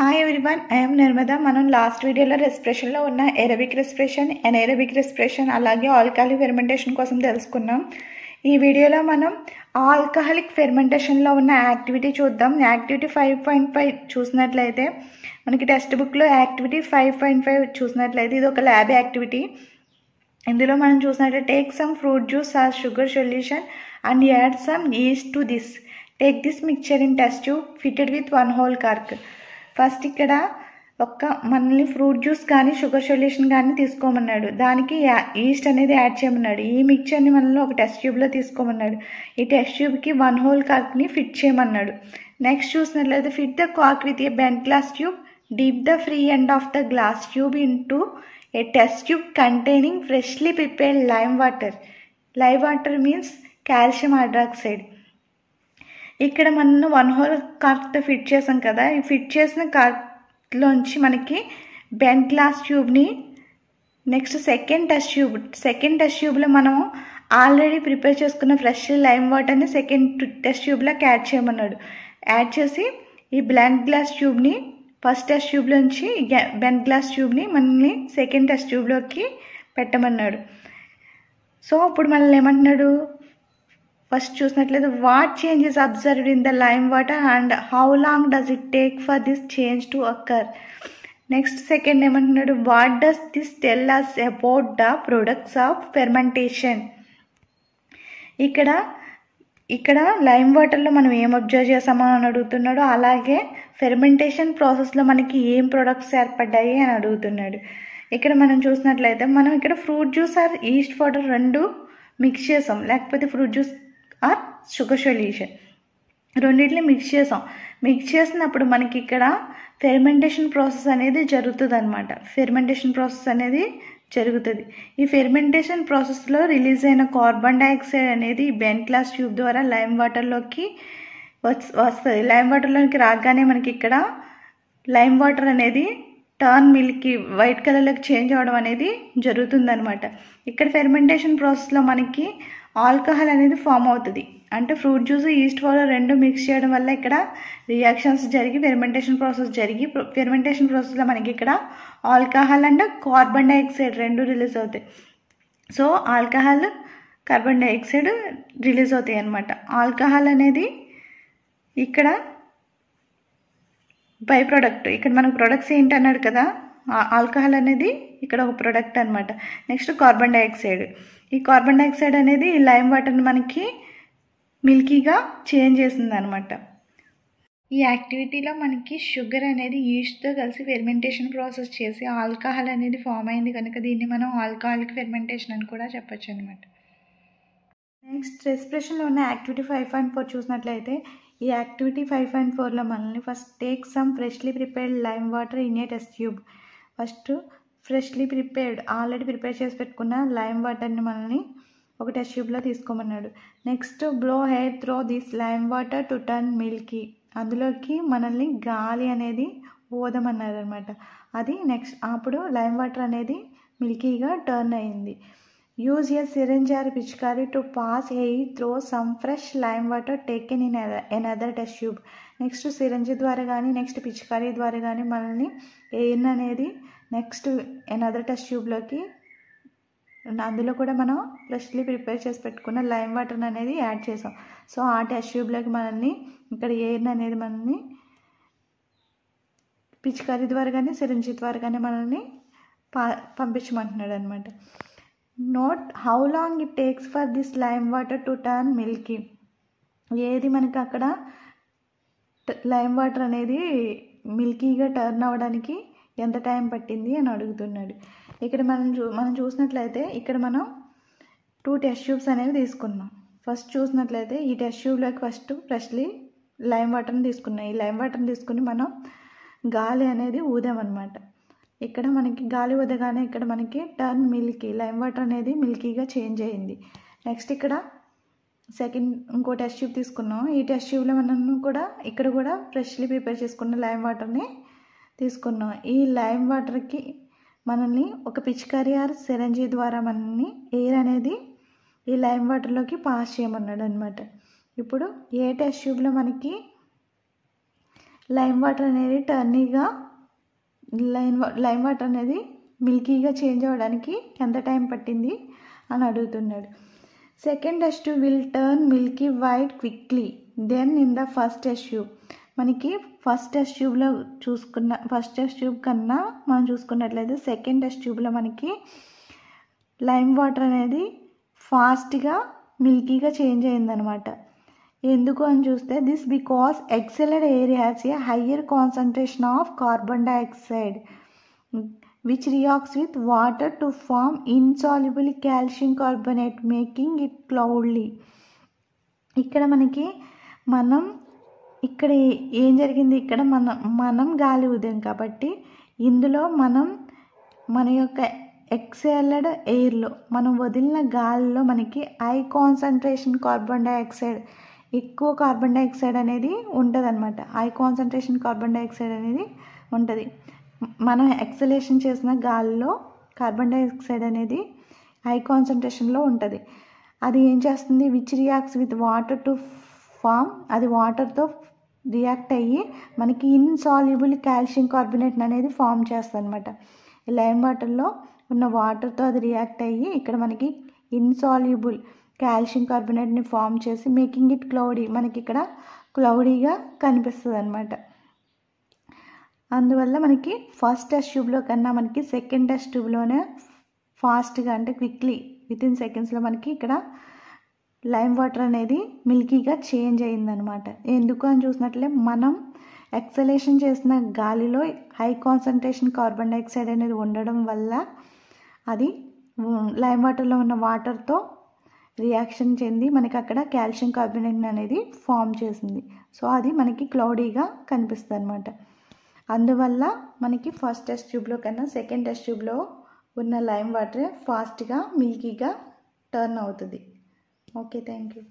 Hi everyone, I'm నిర్మద. మనం last వీడియోలో రెస్పిరేషన్లో ఉన్న ఏరోబిక్ రెస్పిరేషన్, ఎనైరోబిక్ రెస్పిరేషన్, అలాగే ఆల్కహాలిక్ ఫెర్మెంటేషన్ కోసం తెలుసుకున్నాం. ఈ వీడియోలో మనం ఆల్కహాలిక్ ఫెర్మెంటేషన్లో ఉన్న యాక్టివిటీ చూద్దాం. యాక్టివిటీ 5.5 చూసినట్లయితే మనకి టెక్స్ట్ బుక్లో యాక్టివిటీ 5.5 చూసినట్లయితే ఇది ఒక ల్యాబ్ యాక్టివిటీ. ఇందులో మనం చూసినట్లయితే take some fruit juice or sugar solution and add some east to this. Take this mixture in test tube fitted with 1 whole cork. First ఇక్కడ మనల్ని ఫ్రూట్ జ్యూస్ కానీ షుగర్ సొల్యూషన్ కానీ తీసుకోమన్నాడు. దానికి ఈస్ట్ అనేది add చేయమన్నాడు. ఈ మిక్చర్ని మనల్ని ఒక టెస్ట్ ట్యూబ్లో తీసుకోమన్నాడు. ఈ టెస్ట్ ట్యూబ్కి 1 హోల్ కార్క్ని ఫిట్ చేయమన్నాడు. నెక్స్ట్ చూసినట్లయితే fit the cork with a bent glass tube. Deep the free end of the glass tube into A test tube containing freshly prepared lime water. Lime water means calcium hydroxide. ఇక్కడ మనం 1 whole కార్క్తో fit చేసాం కదా. ఈ fit చేసిన కార్క్లోంచి మనకి bent glass ట్యూబ్ని next second test ట్యూబ్లో మనం ఆల్రెడీ ప్రిపేర్ చేసుకున్న ఫ్రెష్ లైమ్ వాటర్ని సెకండ్ టెస్ట్ ట్యూబ్లోకి యాడ్ చేయమన్నాడు. యాడ్ చేసి ఈ బ్లాంక్ గ్లాస్ ట్యూబ్ని ఫస్ట్ టెస్ట్ ట్యూబ్లోంచి బెంట్ గ్లాస్ ట్యూబ్ని మనల్ని సెకండ్ టెస్ట్ ట్యూబ్లోకి పెట్టమన్నాడు. సో ఇప్పుడు మనల్ని ఏమంటున్నాడు, ఫస్ట్ చూసినట్లయితే what change is observed in the lime water and how long does it take for this change to occur. Next second ఏమంటున్నాడు, what does this tell us about the products of fermentation. ఇక్కడ lime వాటర్లో మనం ఏం observe చేసామో అని అడుగుతున్నాడు. అలాగే fermentation ప్రాసెస్లో మనకి ఏం ప్రొడక్ట్స్ ఏర్పడ్డాయి అని అడుగుతున్నాడు. ఇక్కడ మనం చూసినట్లయితే మనం ఇక్కడ fruit juice or yeast water రెండు మిక్స్ చేసాం, లేకపోతే fruit juice or sugar solution రెండింటిని మిక్స్ చేసాం. మిక్స్ చేసినప్పుడు మనకి ఇక్కడ ఫెర్మెంటేషన్ ప్రాసెస్ అనేది జరుగుతుంది అనమాట. ఫెర్మెంటేషన్ ప్రాసెస్ అనేది జరుగుతుంది. ఈ ఫెర్మెంటేషన్ ప్రాసెస్లో రిలీజ్ అయిన కార్బన్ డైఆక్సైడ్ అనేది బెంట్ గ్లాస్ ట్యూబ్ ద్వారా లైమ్ వాటర్లోకి వస్తుంది. లైమ్ వాటర్లోకి రాగానే మనకి ఇక్కడ లైమ్ వాటర్ అనేది టర్న్ మిల్కీ వైట్ కలర్లోకి చేంజ్ అవ్వడం అనేది జరుగుతుందనమాట. ఇక్కడ ఫెర్మెంటేషన్ ప్రాసెస్లో మనకి ఆల్కహాల్ అనేది ఫామ్ అవుతుంది. అంటే ఫ్రూట్ జ్యూస్ ఈస్ట్ వాటర్ రెండు మిక్స్ చేయడం వల్ల ఇక్కడ రియాక్షన్స్ జరిగి ఫెర్మెంటేషన్ ప్రాసెస్లో మనకి ఇక్కడ ఆల్కహాల్ అండ్ కార్బన్ డైఆక్సైడ్ రెండు రిలీజ్ అవుతాయి. So alcohol carbon dioxide release అవుతాయి అన్నమాట. ఆల్కహాల్ అనేది ఇక్కడ బై ప్రోడక్ట్. ఇక్కడ మనకు ప్రొడక్ట్స్ ఏంటి అన్నాడు కదా, ఆల్కహాల్ అనేది ఇక్కడ ఒక ప్రొడక్ట్ అనమాట. Next carbon dioxide. ఈ కార్బన్ డైఆక్సైడ్ అనేది లైమ్ వాటర్ని మనకి మిల్కీగా చేంజ్ చేసింది అనమాట. ఈ యాక్టివిటీలో మనకి షుగర్ అనేది ఈస్ట్తో కలిసి ఫెర్మెంటేషన్ ప్రాసెస్ చేసి ఆల్కహాల్ అనేది ఫామ్ అయింది కనుక దీన్ని మనం ఆల్కహాలిక్ ఫెర్మెంటేషన్ అని కూడా చెప్పచ్చు అనమాట. నెక్స్ట్ రెస్పిరేషన్లో ఉన్న యాక్టివిటీ 5.4 చూసినట్లయితే ఈ యాక్టివిటీ 5.4లో మనల్ని first take some freshly prepared lime water in a test tube. First freshly prepared already prepare చేసి పెట్టుకున్న లైమ్ వాటర్ని మనల్ని ఒక టెస్ట్ ట్యూబ్లో తీసుకోమన్నాడు. Next blow air through this lime water to turn milky. అందులోకి మనల్ని గాలి అనేది ఊదమన్నారు అనమాట. అది నెక్స్ట్ అప్పుడు లైమ్ వాటర్ అనేది మిల్కీగా టర్న్ అయింది. యూజ్ ఎ సిరింజ్ ఆర్ పిచికారీ to pass air throw some fresh lime water taken in another test tube. Next syringe ద్వారా కానీ నెక్స్ట్ పిచికారీ ద్వారా కానీ మనల్ని ఎయిర్ అనేది నెక్స్ట్ అనదర్ టెస్ట్ ట్యూబ్లోకి అందులో కూడా మనం ఫ్రెష్లీ ప్రిపేర్ చేసి పెట్టుకున్న లైమ్ వాటర్ అనేది యాడ్ చేసాం. సో ఆ టెస్ట్ ట్యూబ్లోకి మనల్ని ఇక్కడ ఎయిర్ అనేది మనల్ని పిచికారీ ద్వారా కానీ సిరింజ్ ద్వారా కానీ మనల్ని పంపించమంటున్నాడు అనమాట. Note how long it takes for this lime water to turn Milky. ఏది మనకి అక్కడ లైమ్ వాటర్ అనేది మిల్కీగా టర్న్ అవ్వడానికి ఎంత టైం పట్టింది అని అడుగుతున్నాడు. ఇక్కడ మనం చూసినట్లయితే ఇక్కడ మనం 2 టెస్ట్ ట్యూబ్స్ అనేవి తీసుకున్నాం. ఫస్ట్ చూసినట్లయితే ఈ టెస్ట్ ట్యూబ్లోకి ఫస్ట్ ఫ్రెష్లీ లైమ్ వాటర్ని తీసుకున్నాం. ఈ లైమ్ వాటర్ని తీసుకుని మనం గాలి అనేది ఊదామన్నమాట. ఇక్కడ మనకి గాలి ఊదగానే ఇక్కడ మనకి టర్న్ మిల్కీ లైమ్ వాటర్ అనేది మిల్కీగా చేంజ్ అయింది. నెక్స్ట్ ఇక్కడ ఇంకో టెస్ట్ ట్యూబ్ తీసుకున్నాం. ఈ టెస్ట్ ట్యూబ్లో మనం ఇక్కడ కూడా ఫ్రెష్లీ ప్రిపేర్ చేసుకున్న లైమ్ వాటర్ని తీసుకున్నాం. ఈ లైమ్ వాటర్కి మనల్ని ఒక పిచికారీ ఆర్ సిరంజీ ద్వారా మనల్ని ఎయిర్ అనేది ఈ లైమ్ వాటర్లోకి పాస్ చేయమన్నాడు అనమాట. ఇప్పుడు ఏ టెస్ట్ ట్యూబ్లో మనకి లైమ్ వాటర్ అనేది టర్నీగా లైమ్ వాటర్ అనేది మిల్కీగా చేంజ్ అవ్వడానికి ఎంత టైం పట్టింది అని అడుగుతున్నాడు. Second test tube will turn milky white quickly then in the first test tube. మనకి ఫస్ట్ టెస్ట్ ట్యూబ్ కన్నా మనం చూసుకున్నట్లయితే సెకండ్ టెస్ట్ ట్యూబ్లో మనకి లైమ్ వాటర్ అనేది ఫాస్ట్గా మిల్కీగా చేంజ్ అయిందనమాట. ఎందుకు అని చూస్తే this because excelled air has a higher concentration of carbon dioxide which reacts with water to form insoluble calcium carbonate making it cloudy. ఇక్కడ మనకి ఇక్కడ ఏం జరిగింది, ఇక్కడ మనం గాలి ఊదాం కాబట్టి ఇందులో మన యొక్క ఎక్సెల్డ్ ఎయిర్లో మనం వదిలిన గాలిలో మనకి హై కాన్సన్ట్రేషన్ కార్బన్ డైఆక్సైడ్, ఎక్కువ కార్బన్ డైఆక్సైడ్ అనేది ఉంటుంది అనమాట. హై కాన్సన్ట్రేషన్ కార్బన్ డైఆక్సైడ్ అనేది ఉంటుంది. మనం ఎక్సలేషన్ చేసిన గాలిలో కార్బన్ డైఆక్సైడ్ అనేది హై కాన్సన్ట్రేషన్లో ఉంటుంది. అది ఏం చేస్తుంది, which reacts with water to form, అది వాటర్తో రియాక్ట్ అయ్యి మనకి ఇన్సాల్యుబుల్ కాల్షియం కార్బోనేట్ అనేది ఫామ్ చేస్తుంది అనమాట. లైమ్ వాటర్లో ఉన్న వాటర్తో అది రియాక్ట్ అయ్యి ఇక్కడ మనకి ఇన్సాల్యుబుల్ కాల్షియం కార్బోనేట్ని ఫామ్ చేసి మేకింగ్ ఇట్ క్లౌడీ, మనకి ఇక్కడ క్లౌడీగా కనిపిస్తుంది అనమాట. అందువల్ల మనకి ఫస్ట్ టెస్ట్ ట్యూబ్లో కన్నా మనకి సెకండ్ టెస్ట్ ట్యూబ్లోనే ఫాస్ట్గా అంటే క్విక్లీ వితిన్ సెకండ్స్లో మనకి ఇక్కడ లైమ్ వాటర్ అనేది మిల్కీగా చేంజ్ అయిందనమాట. ఎందుకు అని చూసినట్లే మనం ఎక్సలేషన్ చేసిన గాలిలో హై కాన్సన్ట్రేషన్ కార్బన్ డైఆక్సైడ్ అనేది ఉండడం వల్ల అది లైమ్ వాటర్లో ఉన్న వాటర్తో రియాక్షన్ చెంది మనకి అక్కడ కాల్షియం కార్బోనేట్ అనేది ఫామ్ చేసింది. సో అది మనకి క్లౌడీగా కనిపిస్తుంది అనమాట. అందువల్ల మనకి ఫస్ట్ టెస్ట్ ట్యూబ్లో కన్నా సెకండ్ టెస్ట్ ట్యూబ్లో ఉన్న లైమ్ వాటర్ ఫాస్ట్గా మిల్కీగా టర్న్ అవుతుంది. Okay, thank you.